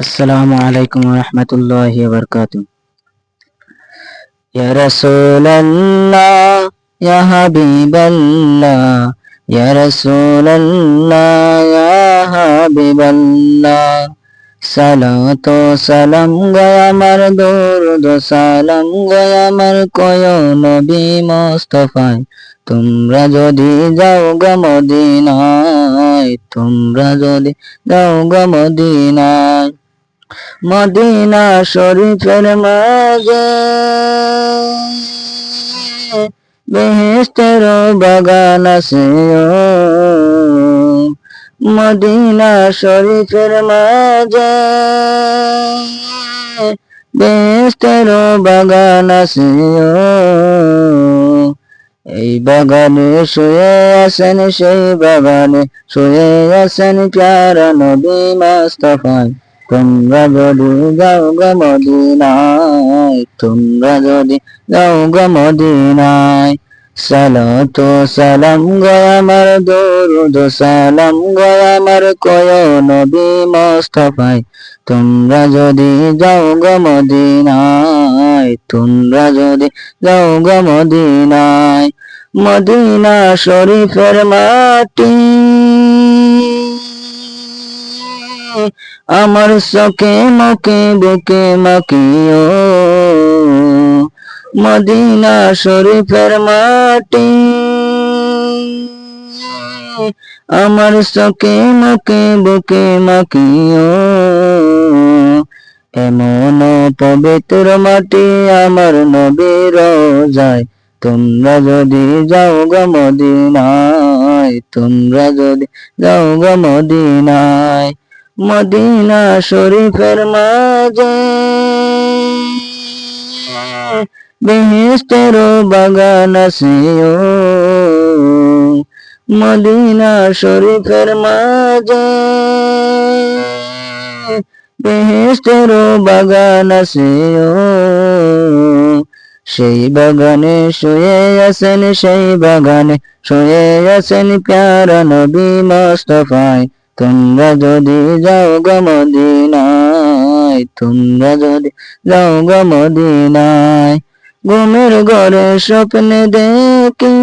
আসসালামু আলাইকুম ওয়া রাহমাতুল্লাহি ওয়া বারাকাতুহু। ইয়া রাসূলাল্লাহ, ইয়া হাবিবাল্লাহ, ইয়া রাসূলাল্লাহ, ইয়া হাবিবাল্লাহ। সালাত ও সালাম গো আমার, দরুদ ও সালাম গো আমার, কয় নবী মুস্তাফায়। তোমরা যদি যাও গো মদিনায়, তোমরা যদি যাও গো মদিনায়, মদিনা শরীফের মাঝে বেহেশতের বাগান আছে। মদিনা শরীফের মাঝে বেহেশতের বাগান আছে। এই বাগানে শুয়ে আছেন, সেই বাগানে শুয়ে আছেন প্যারা নবী মুস্তাফায়। তোমরা যদি যাও গো মদিনায়, তোমরা যদি যাও গো মদিনায়, সালাত ও সালাম গো আমার, দরুদ ও সালাম গো আমার, কয় নবী মুস্তাফায়। তোমরা যদি যাও গো মদিনায়, তোমরা যদি যাও গো মদিনায়, মদিনা শরীফের মাটি আমার চোখে মুখে বুকে মাখিও। মদিনা শরীফের মাটি আমার চোখে মুখে বুকে মাখিও। এমন পবিত্র মাটি আমার নবীর রওজায়। তোমরা যদি যাও গো মদিনায়, তোমরা যদি যাও গো মদিনায়, মদিনা শরীফের মাঝে বেহেশতের বাগান আছে। মদিনা শরীফের মাঝে বেহেশতের বাগান আছে। সেই বাগানে শুয়ে আছেন, সেই বাগানে শুয়ে আছেন প্যারা নবী মুস্তাফায়। তোমরা যদি যাও গো মদিনায়, তোমরা যদি যাও গো মদিনায়, ঘুমের ঘরে স্বপ্নে দেখি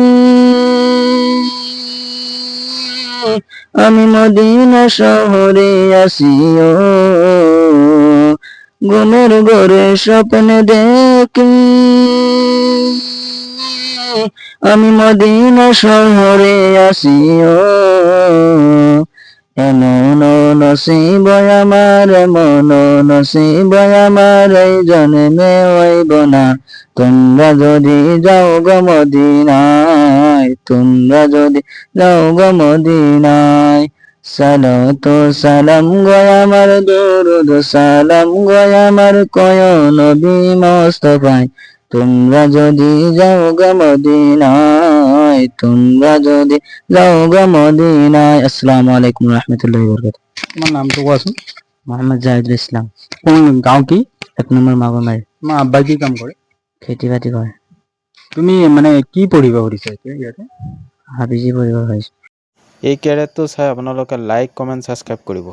আমি মদিনা শহরে আসিও। ঘুমের ঘরে স্বপ্নে দেখি আমি মদিনা শহরে আসিও। এমন নসিব আমার, এমন নসিব আমার, এই জন্মে হইব না। তোমরা যদি যাও গো মদিনায়, তোমরা যদি যাও গো মদিনায়, সালাত ও সালাম গো আমার, দরুদ ও সালাম গো আমার, কয় নবী মুস্তাফায়। তোমরা যদি যাও গো মদিনায়, তোমরা যদি যাও গো মদিনায়। আসসালামু আলাইকুম ওয়া রাহমাতুল্লাহি ওয়া বারাকাতুহু। তোমার নামটা কোয়াছোন? মোহাম্মদ জাহিদুল ইসলাম। কোন গাঁও কি? 1 নম্বর মাগুমারি। তোমাৰ আব্বাই কি কাম কৰে? খেতি বাতি কৰে। তুমি মানে কি পঢ়িব খুজিছা এতিয়া ইয়াতে? হাবিজি পঢ়িব পাৰিছো। এই কেৰিয়াৰটো চাই আপোনালোকে লাইক কমেণ্ট ছাবস্ক্ৰাইব কৰিব।